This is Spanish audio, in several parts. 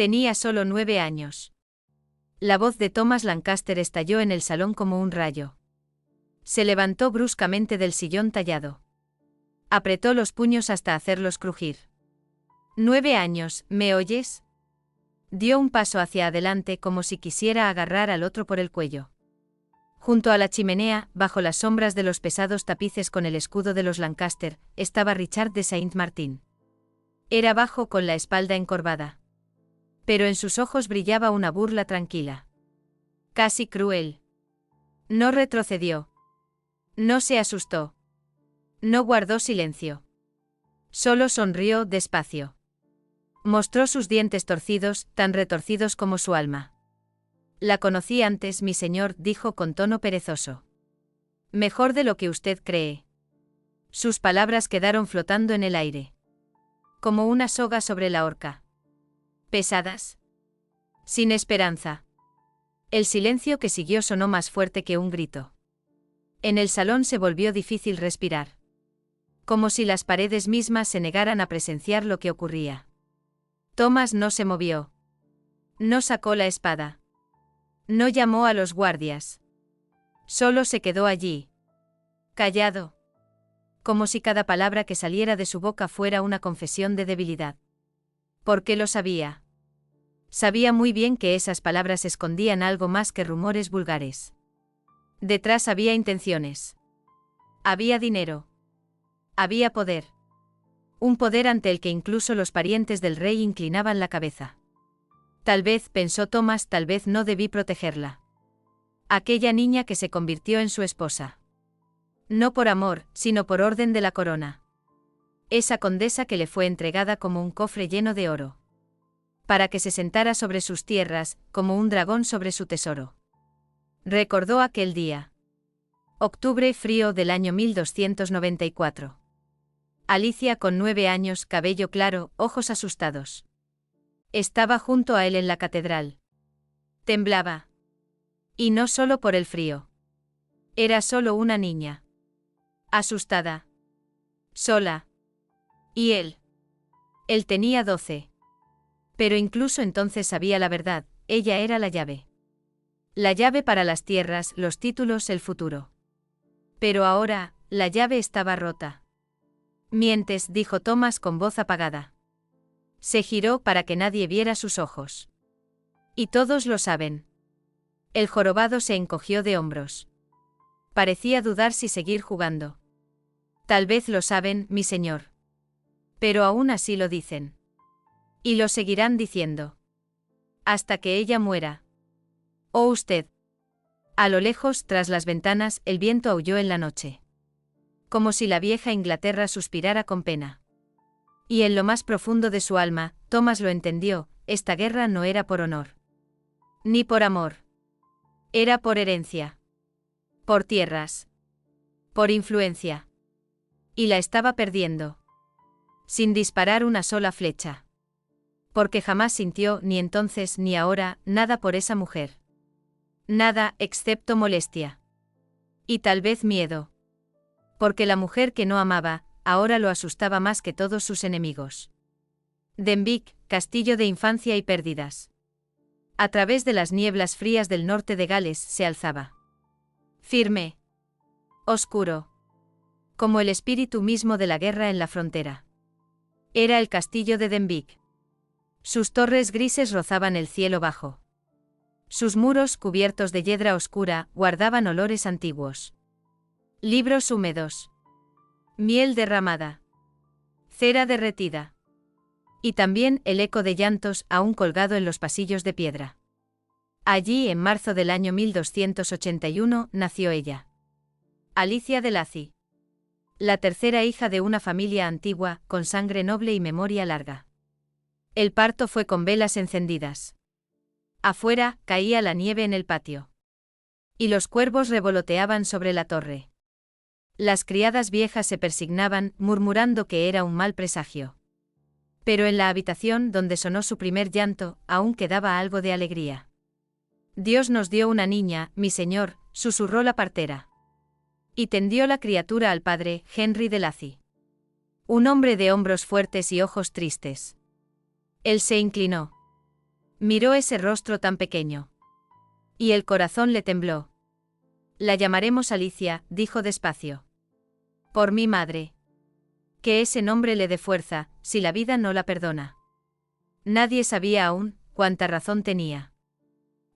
Tenía solo 9 años. La voz de Thomas Lancaster estalló en el salón como un rayo. Se levantó bruscamente del sillón tallado. Apretó los puños hasta hacerlos crujir. 9 años, ¿me oyes? Dio un paso hacia adelante como si quisiera agarrar al otro por el cuello. Junto a la chimenea, bajo las sombras de los pesados tapices con el escudo de los Lancaster, estaba Richard de Saint-Martin. Era bajo con la espalda encorvada. Pero en sus ojos brillaba una burla tranquila. Casi cruel. No retrocedió. No se asustó. No guardó silencio. Solo sonrió despacio. Mostró sus dientes torcidos, tan retorcidos como su alma. La conocí antes, mi señor, dijo con tono perezoso. Mejor de lo que usted cree. Sus palabras quedaron flotando en el aire. Como una soga sobre la horca. Pesadas. Sin esperanza. El silencio que siguió sonó más fuerte que un grito. En el salón se volvió difícil respirar. Como si las paredes mismas se negaran a presenciar lo que ocurría. Thomas no se movió. No sacó la espada. No llamó a los guardias. Solo se quedó allí. Callado. Como si cada palabra que saliera de su boca fuera una confesión de debilidad. ¿Por qué lo sabía? Sabía muy bien que esas palabras escondían algo más que rumores vulgares. Detrás había intenciones. Había dinero. Había poder. Un poder ante el que incluso los parientes del rey inclinaban la cabeza. Tal vez, pensó Thomas, tal vez no debí protegerla. Aquella niña que se convirtió en su esposa. No por amor, sino por orden de la corona. Esa condesa que le fue entregada como un cofre lleno de oro. Para que se sentara sobre sus tierras, como un dragón sobre su tesoro. Recordó aquel día. Octubre frío del año 1294. Alicia con 9 años, cabello claro, ojos asustados. Estaba junto a él en la catedral. Temblaba. Y no solo por el frío. Era solo una niña. Asustada. Sola. ¿Y él? Él tenía 12. Pero incluso entonces sabía la verdad, ella era la llave. La llave para las tierras, los títulos, el futuro. Pero ahora, la llave estaba rota. Mientes, dijo Thomas con voz apagada. Se giró para que nadie viera sus ojos. Y todos lo saben. El jorobado se encogió de hombros. Parecía dudar si seguir jugando. Tal vez lo saben, mi señor. Pero aún así lo dicen. Y lo seguirán diciendo. Hasta que ella muera. ¿O usted? A lo lejos, tras las ventanas, el viento aulló en la noche. Como si la vieja Inglaterra suspirara con pena. Y en lo más profundo de su alma, Thomas lo entendió, esta guerra no era por honor. Ni por amor. Era por herencia. Por tierras. Por influencia. Y la estaba perdiendo. Sin disparar una sola flecha. Porque jamás sintió, ni entonces ni ahora, nada por esa mujer. Nada, excepto molestia. Y tal vez miedo. Porque la mujer que no amaba, ahora lo asustaba más que todos sus enemigos. Denbighshire, castillo de infancia y pérdidas. A través de las nieblas frías del norte de Gales se alzaba. Firme. Oscuro. Como el espíritu mismo de la guerra en la frontera. Era el castillo de Denbighshire. Sus torres grises rozaban el cielo bajo. Sus muros, cubiertos de hiedra oscura, guardaban olores antiguos. Libros húmedos. Miel derramada. Cera derretida. Y también el eco de llantos aún colgado en los pasillos de piedra. Allí, en marzo del año 1281, nació ella. Alicia de Lacy. La tercera hija de una familia antigua, con sangre noble y memoria larga. El parto fue con velas encendidas. Afuera, caía la nieve en el patio. Y los cuervos revoloteaban sobre la torre. Las criadas viejas se persignaban, murmurando que era un mal presagio. Pero en la habitación donde sonó su primer llanto, aún quedaba algo de alegría. Dios nos dio una niña, mi señor, susurró la partera. Y tendió la criatura al padre, Henry de Lacy. Un hombre de hombros fuertes y ojos tristes. Él se inclinó. Miró ese rostro tan pequeño. Y el corazón le tembló. La llamaremos Alicia, dijo despacio. Por mi madre. Que ese nombre le dé fuerza, si la vida no la perdona. Nadie sabía aún cuánta razón tenía.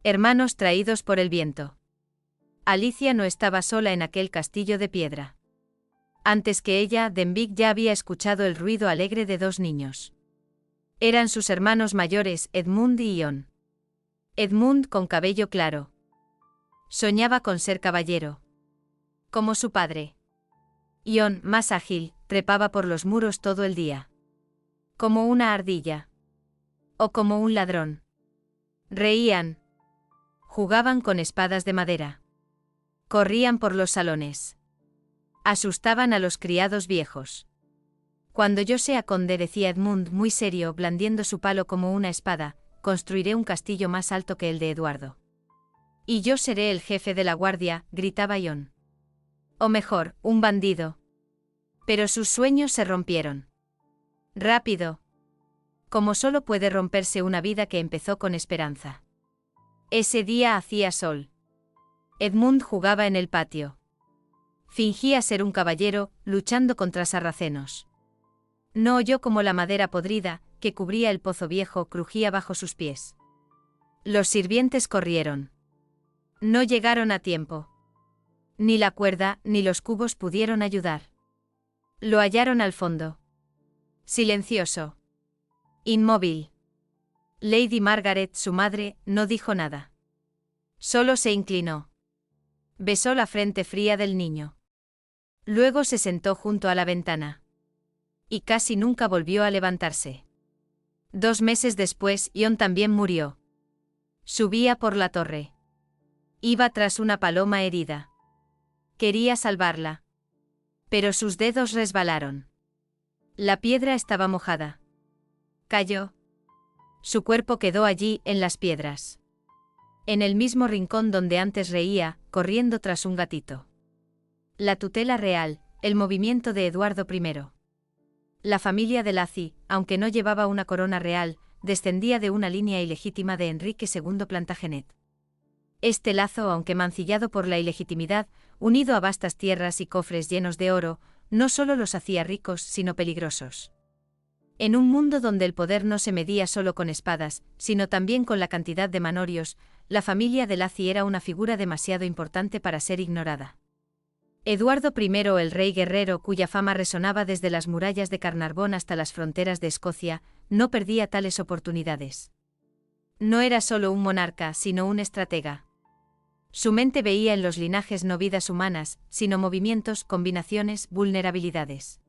Hermanos traídos por el viento. Alicia no estaba sola en aquel castillo de piedra. Antes que ella, Denvik ya había escuchado el ruido alegre de dos niños. Eran sus hermanos mayores, Edmund y Ion. Edmund con cabello claro. Soñaba con ser caballero. Como su padre. Ion, más ágil, trepaba por los muros todo el día. Como una ardilla. O como un ladrón. Reían. Jugaban con espadas de madera. Corrían por los salones. Asustaban a los criados viejos. Cuando yo sea conde, decía Edmund muy serio, blandiendo su palo como una espada, construiré un castillo más alto que el de Eduardo. Y yo seré el jefe de la guardia, gritaba Ion. O mejor, un bandido. Pero sus sueños se rompieron. Rápido. Como solo puede romperse una vida que empezó con esperanza. Ese día hacía sol. Edmund jugaba en el patio. Fingía ser un caballero, luchando contra sarracenos. No oyó cómo la madera podrida, que cubría el pozo viejo, crujía bajo sus pies. Los sirvientes corrieron. No llegaron a tiempo. Ni la cuerda, ni los cubos pudieron ayudar. Lo hallaron al fondo. Silencioso. Inmóvil. Lady Margaret, su madre, no dijo nada. Solo se inclinó. Besó la frente fría del niño. Luego se sentó junto a la ventana. Y casi nunca volvió a levantarse. 2 meses después, Ion también murió. Subía por la torre. Iba tras una paloma herida. Quería salvarla. Pero sus dedos resbalaron. La piedra estaba mojada. Cayó. Su cuerpo quedó allí, en las piedras. En el mismo rincón donde antes reía, corriendo tras un gatito. La tutela real, el movimiento de Eduardo I. La familia de Lacy, aunque no llevaba una corona real, descendía de una línea ilegítima de Enrique II Plantagenet. Este lazo, aunque mancillado por la ilegitimidad, unido a vastas tierras y cofres llenos de oro, no solo los hacía ricos, sino peligrosos. En un mundo donde el poder no se medía solo con espadas, sino también con la cantidad de manorios, la familia de Lacy era una figura demasiado importante para ser ignorada. Eduardo I, el rey guerrero cuya fama resonaba desde las murallas de Carnarvon hasta las fronteras de Escocia, no perdía tales oportunidades. No era solo un monarca, sino un estratega. Su mente veía en los linajes no vidas humanas, sino movimientos, combinaciones, vulnerabilidades.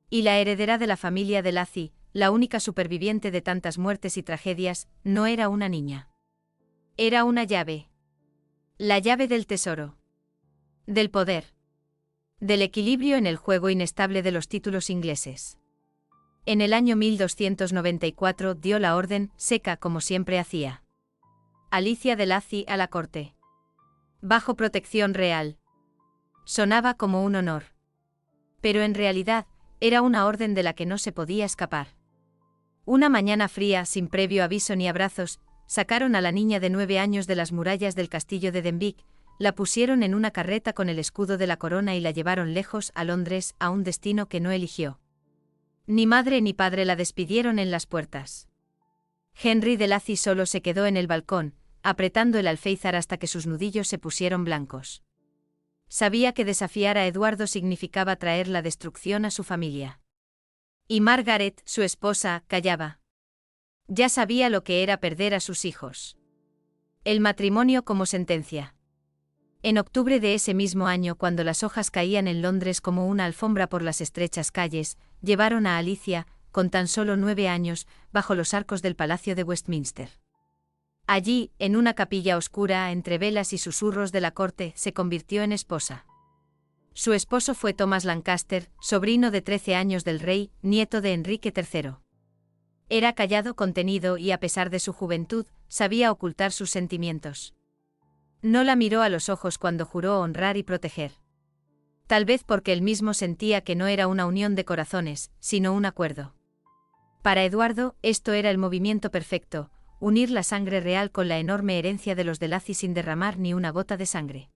Y la heredera de la familia de Lacy, la única superviviente de tantas muertes y tragedias, no era una niña. Era una llave. La llave del tesoro. Del poder. Del equilibrio en el juego inestable de los títulos ingleses. En el año 1294 dio la orden, seca como siempre hacía. Alicia de Lacy a la corte. Bajo protección real. Sonaba como un honor. Pero en realidad, era una orden de la que no se podía escapar. Una mañana fría, sin previo aviso ni abrazos, sacaron a la niña de 9 años de las murallas del castillo de Denvik, la pusieron en una carreta con el escudo de la corona y la llevaron lejos, a Londres, a un destino que no eligió. Ni madre ni padre la despidieron en las puertas. Henry de Lacy solo se quedó en el balcón, apretando el alféizar hasta que sus nudillos se pusieron blancos. Sabía que desafiar a Eduardo significaba traer la destrucción a su familia. Y Margaret, su esposa, callaba. Ya sabía lo que era perder a sus hijos. El matrimonio como sentencia. En octubre de ese mismo año, cuando las hojas caían en Londres como una alfombra por las estrechas calles, llevaron a Alicia, con tan solo 9 años, bajo los arcos del Palacio de Westminster. Allí, en una capilla oscura, entre velas y susurros de la corte, se convirtió en esposa. Su esposo fue Thomas Lancaster, sobrino de 13 años del rey, nieto de Enrique III. Era callado, contenido y, a pesar de su juventud, sabía ocultar sus sentimientos. No la miró a los ojos cuando juró honrar y proteger. Tal vez porque él mismo sentía que no era una unión de corazones, sino un acuerdo. Para Eduardo, esto era el movimiento perfecto, unir la sangre real con la enorme herencia de los Delacy sin derramar ni una gota de sangre.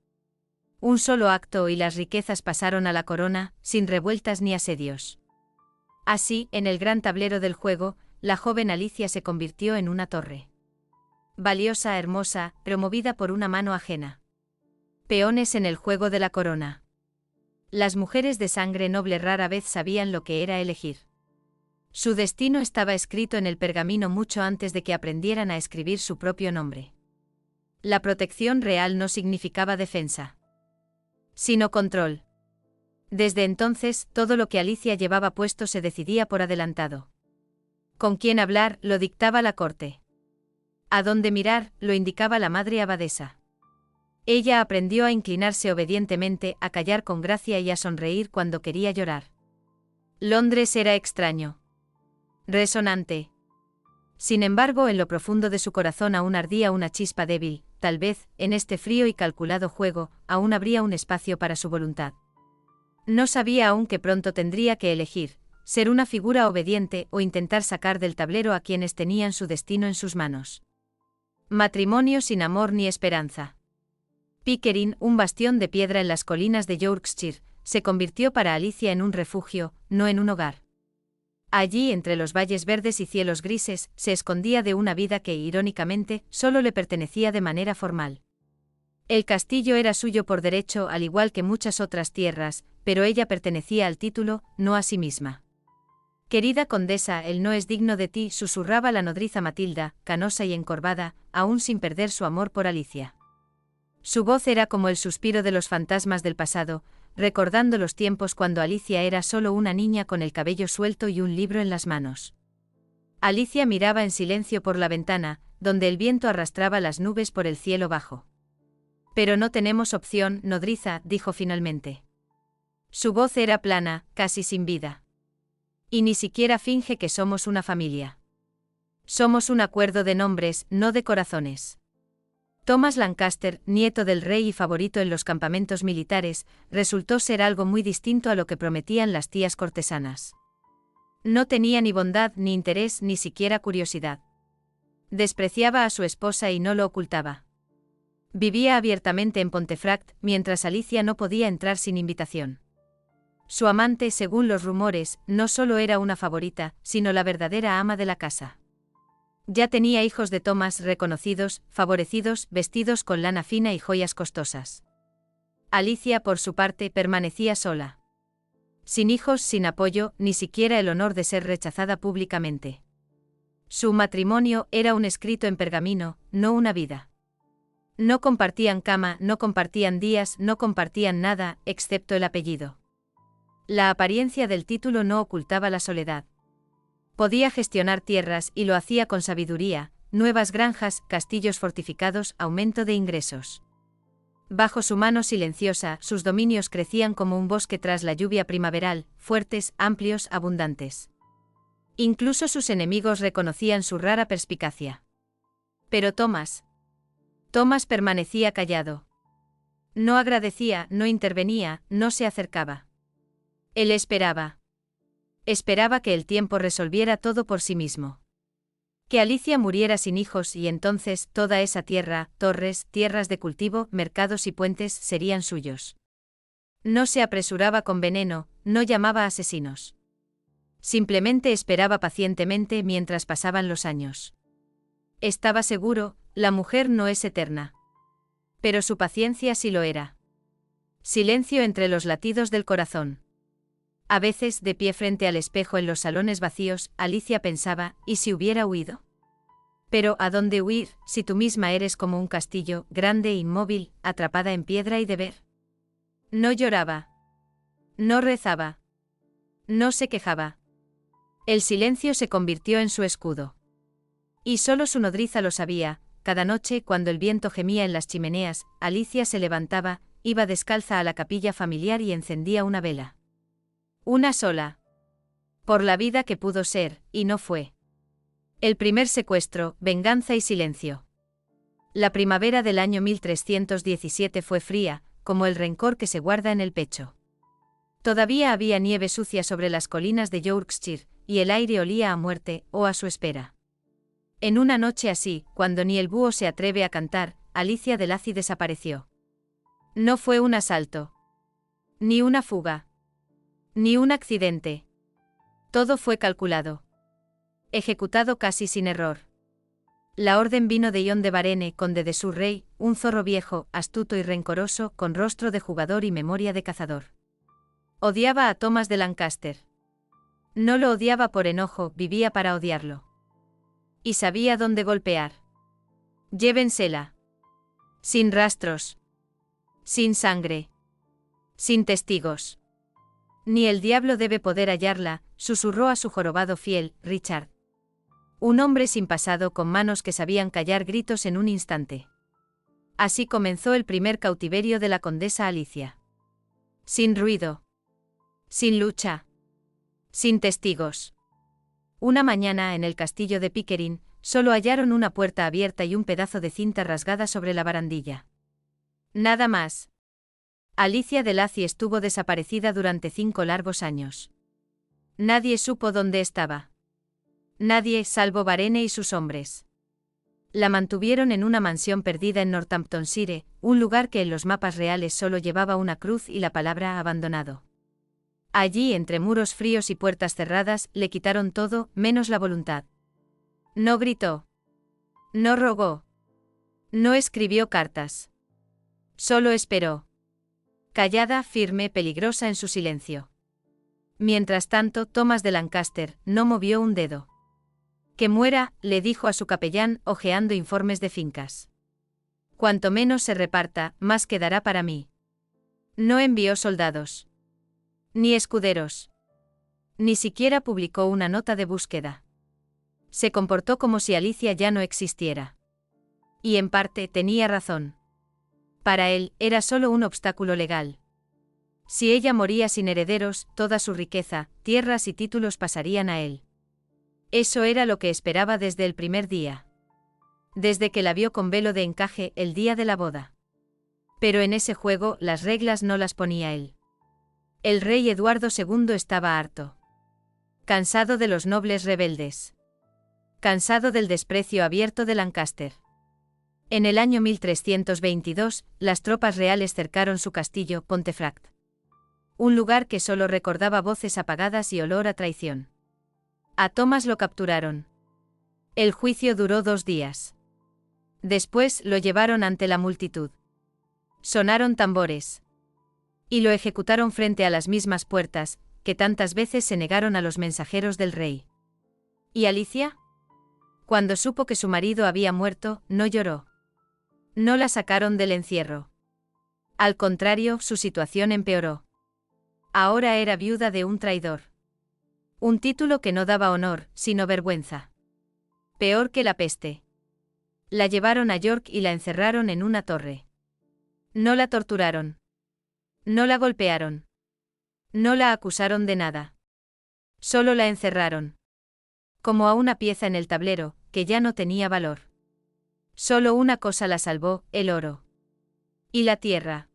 Un solo acto y las riquezas pasaron a la corona, sin revueltas ni asedios. Así, en el gran tablero del juego, la joven Alicia se convirtió en una torre. Valiosa, hermosa, pero movida por una mano ajena. Peones en el juego de la corona. Las mujeres de sangre noble rara vez sabían lo que era elegir. Su destino estaba escrito en el pergamino mucho antes de que aprendieran a escribir su propio nombre. La protección real no significaba defensa, sino control. Desde entonces, todo lo que Alicia llevaba puesto se decidía por adelantado. Con quién hablar, lo dictaba la corte. A dónde mirar, lo indicaba la madre abadesa. Ella aprendió a inclinarse obedientemente, a callar con gracia y a sonreír cuando quería llorar. Londres era extraño. Resonante. Sin embargo, en lo profundo de su corazón aún ardía una chispa débil, tal vez, en este frío y calculado juego, aún habría un espacio para su voluntad. No sabía aún que pronto tendría que elegir, ser una figura obediente o intentar sacar del tablero a quienes tenían su destino en sus manos. Matrimonio sin amor ni esperanza. Pickering, un bastión de piedra en las colinas de Yorkshire, se convirtió para Alicia en un refugio, no en un hogar. Allí, entre los valles verdes y cielos grises, se escondía de una vida que, irónicamente, solo le pertenecía de manera formal. El castillo era suyo por derecho, al igual que muchas otras tierras, pero ella pertenecía al título, no a sí misma. Querida condesa, él no es digno de ti, susurraba la nodriza Matilda, canosa y encorvada, aún sin perder su amor por Alicia. Su voz era como el suspiro de los fantasmas del pasado, recordando los tiempos cuando Alicia era solo una niña con el cabello suelto y un libro en las manos. Alicia miraba en silencio por la ventana, donde el viento arrastraba las nubes por el cielo bajo. Pero no tenemos opción, nodriza, dijo finalmente. Su voz era plana, casi sin vida. Y ni siquiera finge que somos una familia. Somos un acuerdo de nombres, no de corazones. Thomas Lancaster, nieto del rey y favorito en los campamentos militares, resultó ser algo muy distinto a lo que prometían las tías cortesanas. No tenía ni bondad, ni interés, ni siquiera curiosidad. Despreciaba a su esposa y no lo ocultaba. Vivía abiertamente en Pontefract, mientras Alicia no podía entrar sin invitación. Su amante, según los rumores, no solo era una favorita, sino la verdadera ama de la casa. Ya tenía hijos de Thomas reconocidos, favorecidos, vestidos con lana fina y joyas costosas. Alicia, por su parte, permanecía sola. Sin hijos, sin apoyo, ni siquiera el honor de ser rechazada públicamente. Su matrimonio era un escrito en pergamino, no una vida. No compartían cama, no compartían días, no compartían nada, excepto el apellido. La apariencia del título no ocultaba la soledad. Podía gestionar tierras y lo hacía con sabiduría, nuevas granjas, castillos fortificados, aumento de ingresos. Bajo su mano silenciosa, sus dominios crecían como un bosque tras la lluvia primaveral, fuertes, amplios, abundantes. Incluso sus enemigos reconocían su rara perspicacia. Pero Thomas permanecía callado. No agradecía, no intervenía, no se acercaba. Él esperaba. Esperaba que el tiempo resolviera todo por sí mismo. Que Alicia muriera sin hijos y entonces toda esa tierra, torres, tierras de cultivo, mercados y puentes serían suyos. No se apresuraba con veneno, no llamaba asesinos. Simplemente esperaba pacientemente mientras pasaban los años. Estaba seguro, la mujer no es eterna. Pero su paciencia sí lo era. Silencio entre los latidos del corazón. A veces, de pie frente al espejo en los salones vacíos, Alicia pensaba, ¿y si hubiera huido? Pero, ¿a dónde huir, si tú misma eres como un castillo, grande e inmóvil, atrapada en piedra y de ver? No lloraba. No rezaba. No se quejaba. El silencio se convirtió en su escudo. Y solo su nodriza lo sabía. Cada noche, cuando el viento gemía en las chimeneas, Alicia se levantaba, iba descalza a la capilla familiar y encendía una vela. Una sola. Por la vida que pudo ser, y no fue. El primer secuestro, venganza y silencio. La primavera del año 1317 fue fría, como el rencor que se guarda en el pecho. Todavía había nieve sucia sobre las colinas de Yorkshire, y el aire olía a muerte, o a su espera. En una noche así, cuando ni el búho se atreve a cantar, Alicia de Lacy desapareció. No fue un asalto. Ni una fuga. Ni un accidente. Todo fue calculado. Ejecutado casi sin error. La orden vino de Ion de Varenne, conde de Surrey, un zorro viejo, astuto y rencoroso, con rostro de jugador y memoria de cazador. Odiaba a Thomas de Lancaster. No lo odiaba por enojo, vivía para odiarlo. Y sabía dónde golpear. Llévensela. Sin rastros. Sin sangre. Sin testigos. Ni el diablo debe poder hallarla, susurró a su jorobado fiel, Richard. Un hombre sin pasado con manos que sabían callar gritos en un instante. Así comenzó el primer cautiverio de la condesa Alicia. Sin ruido. Sin lucha. Sin testigos. Una mañana en el castillo de Pickering, solo hallaron una puerta abierta y un pedazo de cinta rasgada sobre la barandilla. Nada más. Alicia de Lacy estuvo desaparecida durante 5 largos años. Nadie supo dónde estaba. Nadie, salvo Varenne y sus hombres. La mantuvieron en una mansión perdida en Northamptonshire, un lugar que en los mapas reales solo llevaba una cruz y la palabra abandonado. Allí, entre muros fríos y puertas cerradas, le quitaron todo, menos la voluntad. No gritó. No rogó. No escribió cartas. Solo esperó. Callada, firme, peligrosa en su silencio. Mientras tanto, Thomas de Lancaster no movió un dedo. Que muera, le dijo a su capellán, hojeando informes de fincas. Cuanto menos se reparta, más quedará para mí. No envió soldados. Ni escuderos. Ni siquiera publicó una nota de búsqueda. Se comportó como si Alicia ya no existiera. Y en parte tenía razón. Para él, era solo un obstáculo legal. Si ella moría sin herederos, toda su riqueza, tierras y títulos pasarían a él. Eso era lo que esperaba desde el primer día. Desde que la vio con velo de encaje el día de la boda. Pero en ese juego las reglas no las ponía él. El rey Eduardo II estaba harto. Cansado de los nobles rebeldes. Cansado del desprecio abierto de Lancaster. En el año 1322, las tropas reales cercaron su castillo, Pontefract. Un lugar que solo recordaba voces apagadas y olor a traición. A Thomas lo capturaron. El juicio duró 2 días. Después lo llevaron ante la multitud. Sonaron tambores. Y lo ejecutaron frente a las mismas puertas, que tantas veces se negaron a los mensajeros del rey. ¿Y Alicia? Cuando supo que su marido había muerto, no lloró. No la sacaron del encierro. Al contrario, su situación empeoró. Ahora era viuda de un traidor. Un título que no daba honor, sino vergüenza. Peor que la peste. La llevaron a York y la encerraron en una torre. No la torturaron. No la golpearon. No la acusaron de nada. Solo la encerraron. Como a una pieza en el tablero, que ya no tenía valor. Solo una cosa la salvó, el oro. Y la tierra.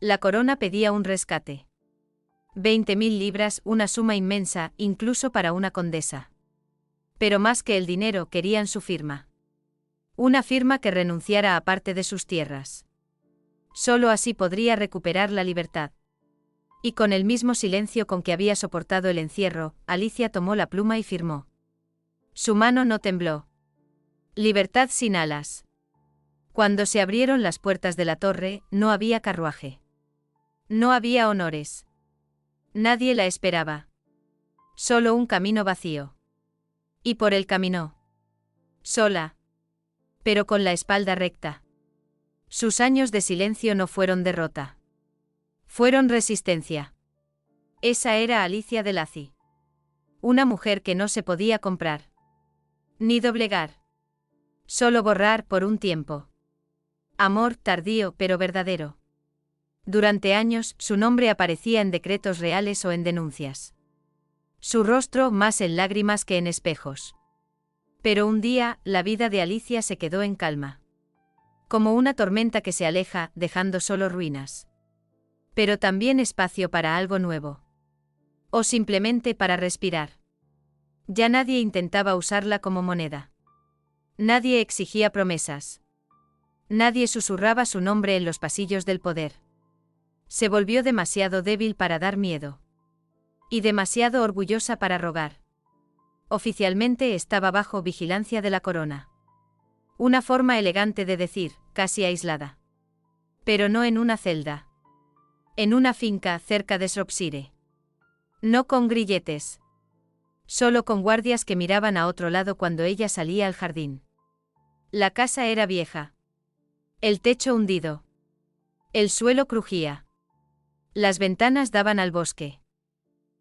La corona pedía un rescate. 20.000 libras, una suma inmensa, incluso para una condesa. Pero más que el dinero querían su firma. Una firma que renunciara a parte de sus tierras. Solo así podría recuperar la libertad. Y con el mismo silencio con que había soportado el encierro, Alicia tomó la pluma y firmó. Su mano no tembló. Libertad sin alas. Cuando se abrieron las puertas de la torre, no había carruaje. No había honores. Nadie la esperaba. Solo un camino vacío. Y por él caminó. Sola. Pero con la espalda recta. Sus años de silencio no fueron derrota. Fueron resistencia. Esa era Alicia de Lacy. Una mujer que no se podía comprar. Ni doblegar. Solo borrar por un tiempo. Amor tardío pero verdadero. Durante años, su nombre aparecía en decretos reales o en denuncias. Su rostro más en lágrimas que en espejos. Pero un día, la vida de Alicia se quedó en calma. Como una tormenta que se aleja, dejando solo ruinas. Pero también espacio para algo nuevo. O simplemente para respirar. Ya nadie intentaba usarla como moneda. Nadie exigía promesas. Nadie susurraba su nombre en los pasillos del poder. Se volvió demasiado débil para dar miedo. Y demasiado orgullosa para rogar. Oficialmente estaba bajo vigilancia de la corona. Una forma elegante de decir, casi aislada. Pero no en una celda. En una finca cerca de Shropshire. No con grilletes. Solo con guardias que miraban a otro lado cuando ella salía al jardín. La casa era vieja. El techo hundido. El suelo crujía. Las ventanas daban al bosque.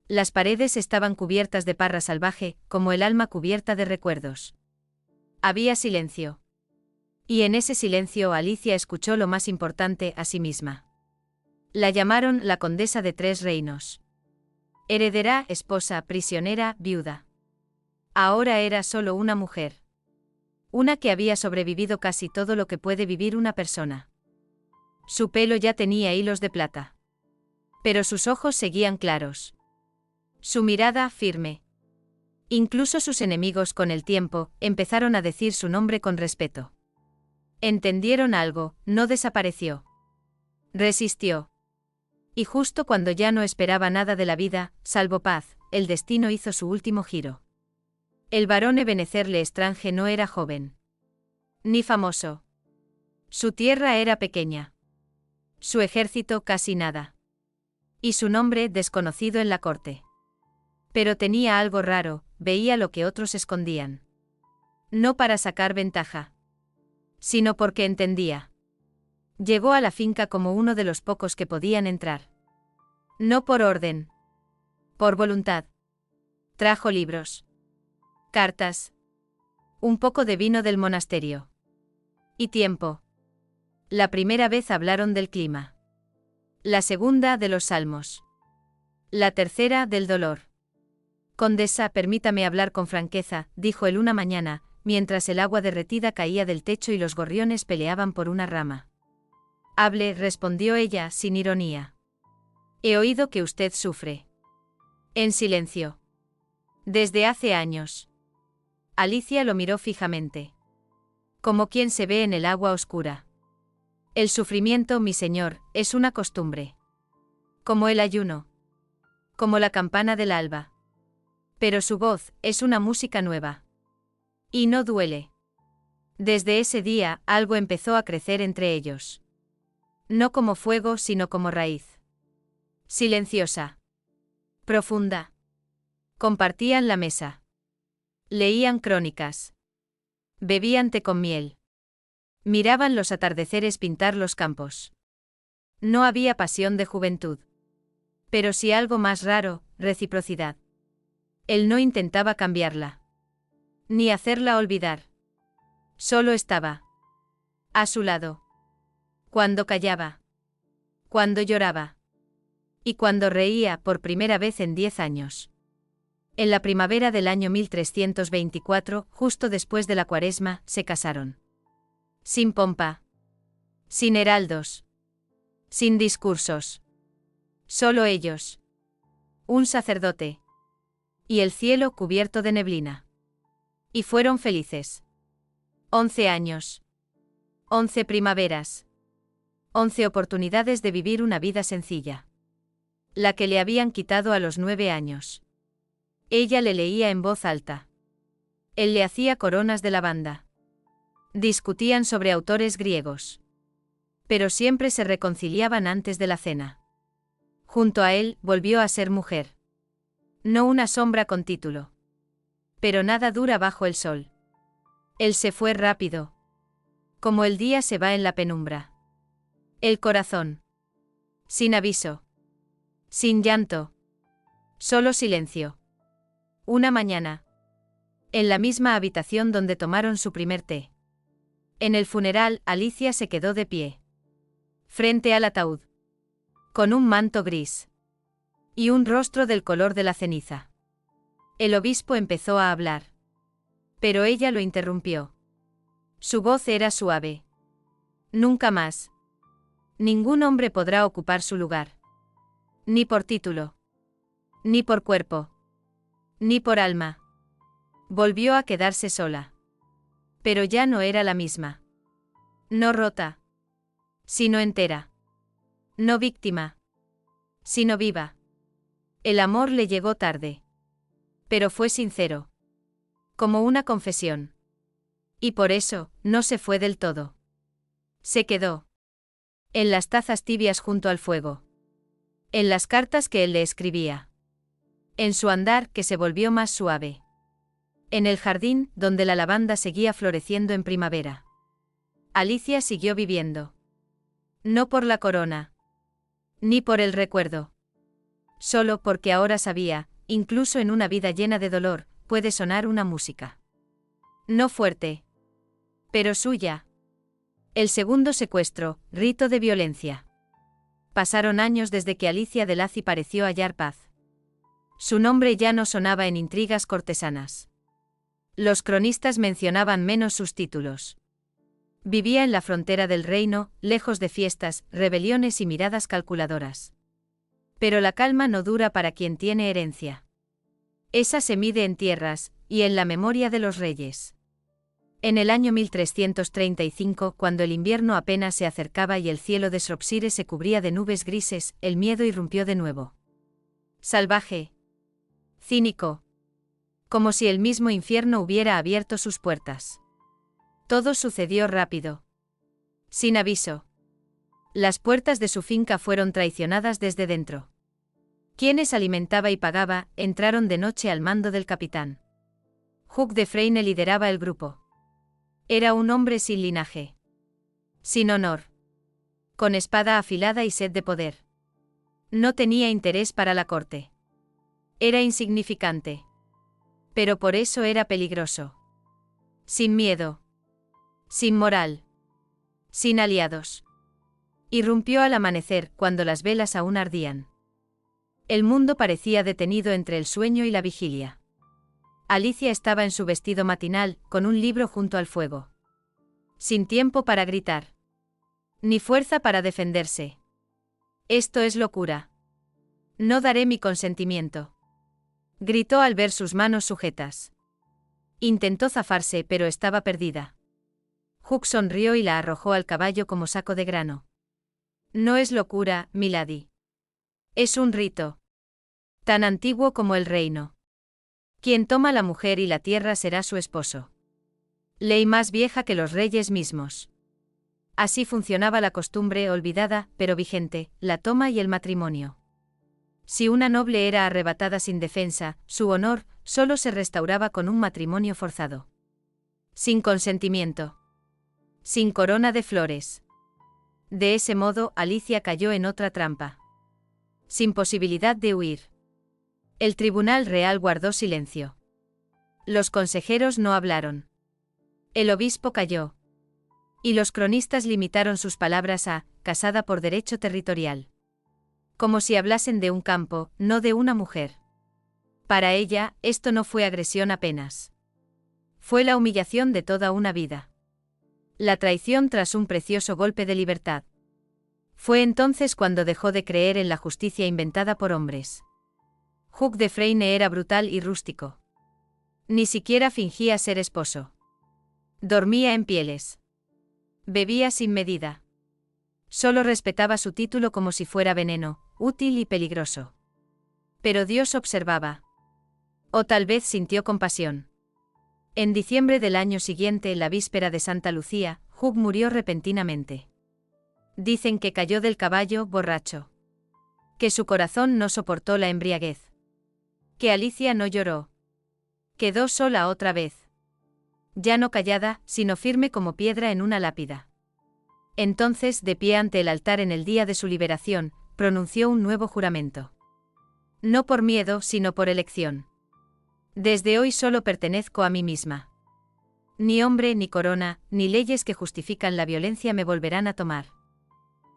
Las paredes estaban cubiertas de parra salvaje, como el alma cubierta de recuerdos. Había silencio. Y en ese silencio Alicia escuchó lo más importante a sí misma. La llamaron la condesa de Tres Reinos. Heredera, esposa, prisionera, viuda. Ahora era solo una mujer. Una que había sobrevivido casi todo lo que puede vivir una persona. Su pelo ya tenía hilos de plata. Pero sus ojos seguían claros. Su mirada firme. Incluso sus enemigos con el tiempo empezaron a decir su nombre con respeto. Entendieron algo, no desapareció. Resistió. Y justo cuando ya no esperaba nada de la vida, salvo paz, el destino hizo su último giro. El barón Ebenezer Lestrange no era joven. Ni famoso. Su tierra era pequeña. Su ejército casi nada. Y su nombre desconocido en la corte. Pero tenía algo raro, veía lo que otros escondían. No para sacar ventaja. Sino porque entendía. Llegó a la finca como uno de los pocos que podían entrar. No por orden. Por voluntad. Trajo libros. Cartas. Un poco de vino del monasterio. Y tiempo. La primera vez hablaron del clima. La segunda de los salmos. La tercera del dolor. Condesa, permítame hablar con franqueza, dijo él una mañana, mientras el agua derretida caía del techo y los gorriones peleaban por una rama. Hable, respondió ella, sin ironía. He oído que usted sufre. En silencio. Desde hace años. Alicia lo miró fijamente. Como quien se ve en el agua oscura. El sufrimiento, mi señor, es una costumbre. Como el ayuno. Como la campana del alba. Pero su voz es una música nueva. Y no duele. Desde ese día, algo empezó a crecer entre ellos. No como fuego, sino como raíz. Silenciosa. Profunda. Compartían la mesa. Leían crónicas. Bebían té con miel. Miraban los atardeceres pintar los campos. No había pasión de juventud. Pero sí algo más raro, reciprocidad. Él no intentaba cambiarla. Ni hacerla olvidar. Solo estaba. A su lado. Cuando callaba. Cuando lloraba. Y cuando reía por primera vez en 10 años. En la primavera del año 1324, justo después de la Cuaresma, se casaron. Sin pompa. Sin heraldos. Sin discursos. Solo ellos. Un sacerdote. Y el cielo cubierto de neblina. Y fueron felices. 11 años. 11 primaveras. 11 oportunidades de vivir una vida sencilla. La que le habían quitado a los 9 años. Ella le leía en voz alta. Él le hacía coronas de lavanda. Discutían sobre autores griegos. Pero siempre se reconciliaban antes de la cena. Junto a él, volvió a ser mujer. No una sombra con título. Pero nada dura bajo el sol. Él se fue rápido. Como el día se va en la penumbra. El corazón. Sin aviso. Sin llanto. Solo silencio. Una mañana. En la misma habitación donde tomaron su primer té. En el funeral, Alicia se quedó de pie. Frente al ataúd. Con un manto gris. Y un rostro del color de la ceniza. El obispo empezó a hablar. Pero ella lo interrumpió. Su voz era suave. Nunca más. Ningún hombre podrá ocupar su lugar. Ni por título. Ni por cuerpo. Ni por alma. Volvió a quedarse sola. Pero ya no era la misma. No rota, sino entera. No víctima, sino viva. El amor le llegó tarde. Pero fue sincero. Como una confesión. Y por eso, no se fue del todo. Se quedó. En las tazas tibias junto al fuego. En las cartas que él le escribía. En su andar que se volvió más suave. En el jardín, donde la lavanda seguía floreciendo en primavera. Alicia siguió viviendo. No por la corona. Ni por el recuerdo. Solo porque ahora sabía, incluso en una vida llena de dolor, puede sonar una música. No fuerte. Pero suya. El segundo secuestro, rito de violencia. Pasaron años desde que Alicia de Lacy pareció hallar paz. Su nombre ya no sonaba en intrigas cortesanas. Los cronistas mencionaban menos sus títulos. Vivía en la frontera del reino, lejos de fiestas, rebeliones y miradas calculadoras. Pero la calma no dura para quien tiene herencia. Esa se mide en tierras, y en la memoria de los reyes. En el año 1335, cuando el invierno apenas se acercaba y el cielo de Shropshire se cubría de nubes grises, el miedo irrumpió de nuevo. Salvaje. Cínico. Como si el mismo infierno hubiera abierto sus puertas. Todo sucedió rápido. Sin aviso. Las puertas de su finca fueron traicionadas desde dentro. Quienes alimentaba y pagaba, entraron de noche al mando del capitán. Hugh de Freyne lideraba el grupo. Era un hombre sin linaje. Sin honor. Con espada afilada y sed de poder. No tenía interés para la corte. Era insignificante. Pero por eso era peligroso. Sin miedo. Sin moral. Sin aliados. Irrumpió al amanecer, cuando las velas aún ardían. El mundo parecía detenido entre el sueño y la vigilia. Alicia estaba en su vestido matinal, con un libro junto al fuego. Sin tiempo para gritar. Ni fuerza para defenderse. Esto es locura. No daré mi consentimiento. Gritó al ver sus manos sujetas. Intentó zafarse, pero estaba perdida. Hugh sonrió y la arrojó al caballo como saco de grano. No es locura, milady. Es un rito. Tan antiguo como el reino. Quien toma la mujer y la tierra será su esposo. Ley más vieja que los reyes mismos. Así funcionaba la costumbre olvidada, pero vigente, la toma y el matrimonio. Si una noble era arrebatada sin defensa, su honor solo se restauraba con un matrimonio forzado. Sin consentimiento. Sin corona de flores. De ese modo, Alicia cayó en otra trampa. Sin posibilidad de huir. El tribunal real guardó silencio. Los consejeros no hablaron. El obispo calló. Y los cronistas limitaron sus palabras a «casada por derecho territorial». Como si hablasen de un campo, no de una mujer. Para ella, esto no fue agresión apenas. Fue la humillación de toda una vida. La traición tras un precioso golpe de libertad. Fue entonces cuando dejó de creer en la justicia inventada por hombres. Hugh de Freyne era brutal y rústico. Ni siquiera fingía ser esposo. Dormía en pieles. Bebía sin medida. Solo respetaba su título como si fuera veneno, útil y peligroso. Pero Dios observaba. O tal vez sintió compasión. En diciembre del año siguiente, la víspera de Santa Lucía, Hugh murió repentinamente. Dicen que cayó del caballo, borracho. Que su corazón no soportó la embriaguez. Que Alicia no lloró. Quedó sola otra vez. Ya no callada, sino firme como piedra en una lápida. Entonces, de pie ante el altar en el día de su liberación, pronunció un nuevo juramento. No por miedo, sino por elección. Desde hoy solo pertenezco a mí misma. Ni hombre, ni corona, ni leyes que justifican la violencia me volverán a tomar.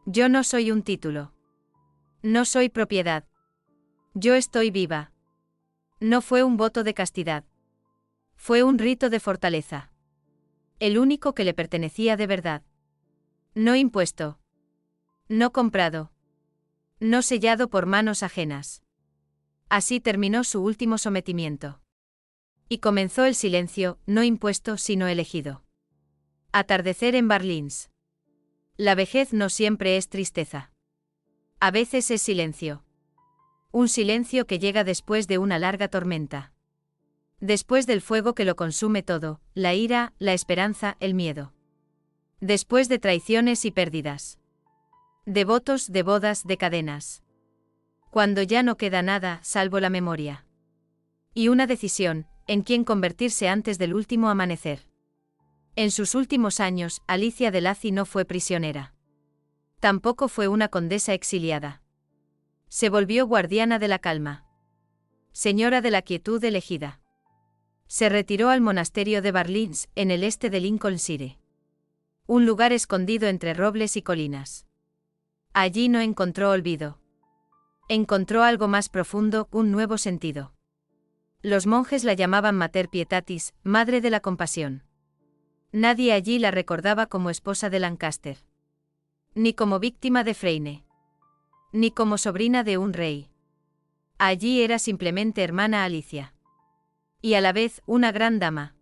Yo no soy un título. No soy propiedad. Yo estoy viva. No fue un voto de castidad. Fue un rito de fortaleza. El único que le pertenecía de verdad. No impuesto. No comprado. No sellado por manos ajenas. Así terminó su último sometimiento. Y comenzó el silencio, no impuesto sino elegido. Atardecer en Barlins. La vejez no siempre es tristeza. A veces es silencio. Un silencio que llega después de una larga tormenta. Después del fuego que lo consume todo, la ira, la esperanza, el miedo. Después de traiciones y pérdidas. De votos, de bodas, de cadenas. Cuando ya no queda nada, salvo la memoria. Y una decisión, en quién convertirse antes del último amanecer. En sus últimos años, Alicia de Lacy no fue prisionera. Tampoco fue una condesa exiliada. Se volvió guardiana de la calma. Señora de la quietud elegida. Se retiró al monasterio de Barlins, en el este de Lincolnshire. Un lugar escondido entre robles y colinas. Allí no encontró olvido. Encontró algo más profundo, un nuevo sentido. Los monjes la llamaban Mater Pietatis, Madre de la Compasión. Nadie allí la recordaba como esposa de Lancaster. Ni como víctima de Freine. Ni como sobrina de un rey. Allí era simplemente hermana Alicia. Y a la vez, una gran dama.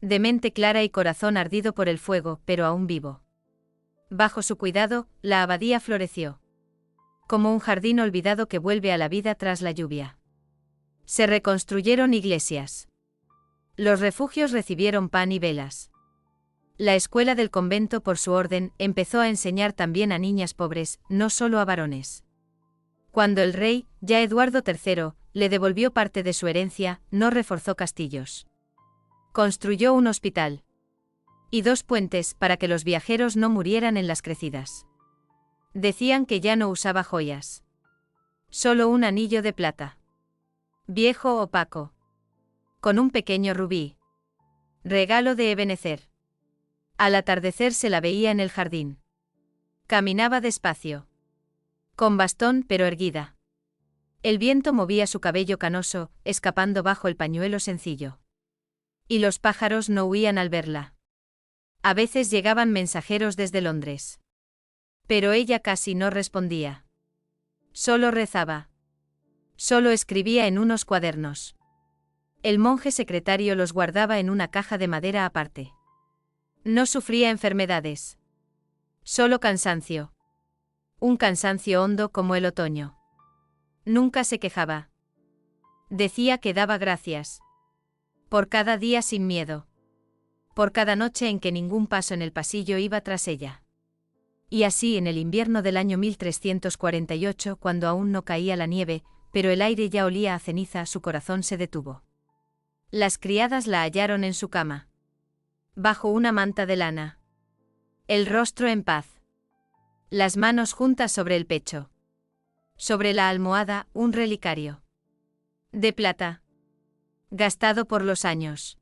De mente clara y corazón ardido por el fuego, pero aún vivo. Bajo su cuidado, la abadía floreció. Como un jardín olvidado que vuelve a la vida tras la lluvia. Se reconstruyeron iglesias. Los refugios recibieron pan y velas. La escuela del convento, por su orden, empezó a enseñar también a niñas pobres, no solo a varones. Cuando el rey, ya Eduardo III, le devolvió parte de su herencia, no reforzó castillos. Construyó un hospital. Y 2 puentes para que los viajeros no murieran en las crecidas. Decían que ya no usaba joyas. Solo un anillo de plata. Viejo, opaco. Con un pequeño rubí. Regalo de Ebenezer. Al atardecer se la veía en el jardín. Caminaba despacio. Con bastón pero erguida. El viento movía su cabello canoso, escapando bajo el pañuelo sencillo. Y los pájaros no huían al verla. A veces llegaban mensajeros desde Londres. Pero ella casi no respondía. Solo rezaba. Solo escribía en unos cuadernos. El monje secretario los guardaba en una caja de madera aparte. No sufría enfermedades. Solo cansancio. Un cansancio hondo como el otoño. Nunca se quejaba. Decía que daba gracias. Por cada día sin miedo. Por cada noche en que ningún paso en el pasillo iba tras ella. Y así en el invierno del año 1348, cuando aún no caía la nieve, pero el aire ya olía a ceniza, su corazón se detuvo. Las criadas la hallaron en su cama. Bajo una manta de lana. El rostro en paz. Las manos juntas sobre el pecho. Sobre la almohada, un relicario. De plata. Gastado por los años.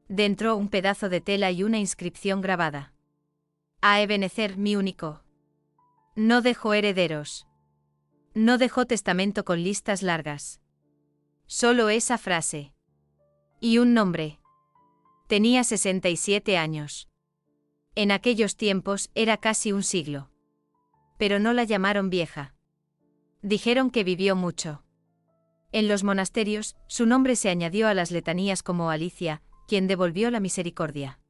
Dentro un pedazo de tela y una inscripción grabada. A Ebenezer, mi único. No dejó herederos. No dejó testamento con listas largas. Solo esa frase. Y un nombre. Tenía 67 años. En aquellos tiempos era casi un siglo. Pero no la llamaron vieja. Dijeron que vivió mucho. En los monasterios, su nombre se añadió a las letanías como Alicia, quien devolvió la misericordia.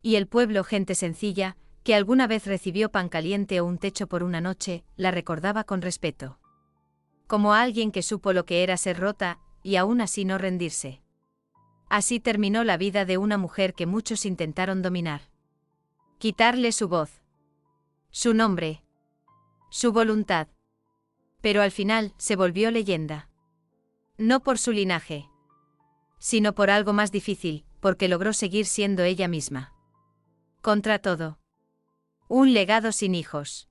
Y el pueblo, gente sencilla, que alguna vez recibió pan caliente o un techo por una noche, la recordaba con respeto. Como a alguien que supo lo que era ser rota, y aún así no rendirse. Así terminó la vida de una mujer que muchos intentaron dominar. Quitarle su voz. Su nombre. Su voluntad. Pero al final, se volvió leyenda. No por su linaje. Sino por algo más difícil, porque logró seguir siendo ella misma. Contra todo. Un legado sin hijos.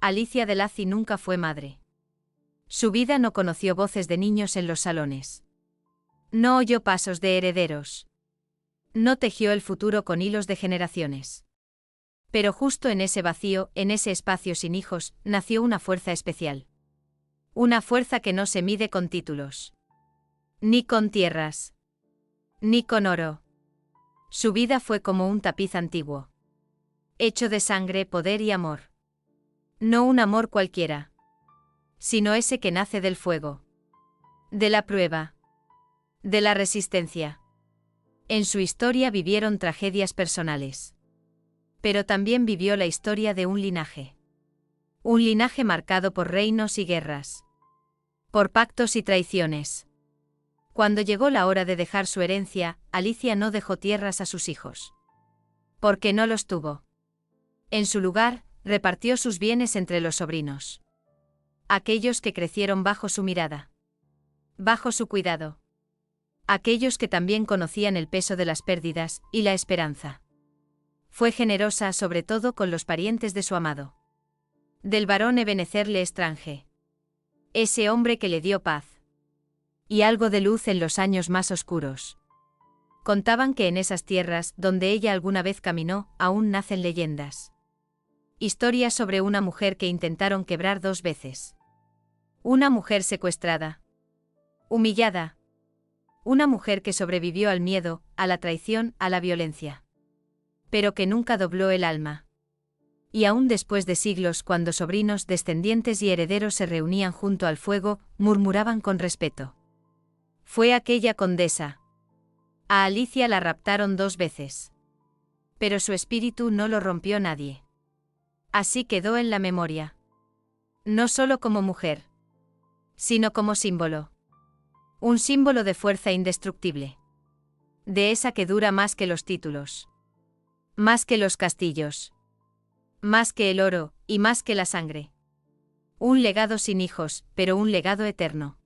Alicia de Lacy nunca fue madre. Su vida no conoció voces de niños en los salones. No oyó pasos de herederos. No tejió el futuro con hilos de generaciones. Pero justo en ese vacío, en ese espacio sin hijos, nació una fuerza especial. Una fuerza que no se mide con títulos. Ni con tierras. Ni con oro. Su vida fue como un tapiz antiguo. Hecho de sangre, poder y amor. No un amor cualquiera. Sino ese que nace del fuego. De la prueba. De la resistencia. En su historia vivieron tragedias personales. Pero también vivió la historia de un linaje. Un linaje marcado por reinos y guerras. Por pactos y traiciones. Cuando llegó la hora de dejar su herencia, Alicia no dejó tierras a sus hijos. Porque no los tuvo. En su lugar, repartió sus bienes entre los sobrinos. Aquellos que crecieron bajo su mirada. Bajo su cuidado. Aquellos que también conocían el peso de las pérdidas y la esperanza. Fue generosa sobre todo con los parientes de su amado. Del varón Ebenezer le Estrange. Ese hombre que le dio paz. Y algo de luz en los años más oscuros. Contaban que en esas tierras, donde ella alguna vez caminó, aún nacen leyendas. Historias sobre una mujer que intentaron quebrar 2 veces. Una mujer secuestrada. Humillada. Una mujer que sobrevivió al miedo, a la traición, a la violencia. Pero que nunca dobló el alma. Y aún después de siglos, cuando sobrinos, descendientes y herederos se reunían junto al fuego, murmuraban con respeto. Fue aquella condesa. A Alicia la raptaron 2 veces. Pero su espíritu no lo rompió nadie. Así quedó en la memoria. No solo como mujer, sino como símbolo. Un símbolo de fuerza indestructible. De esa que dura más que los títulos. Más que los castillos. Más que el oro, y más que la sangre. Un legado sin hijos, pero un legado eterno.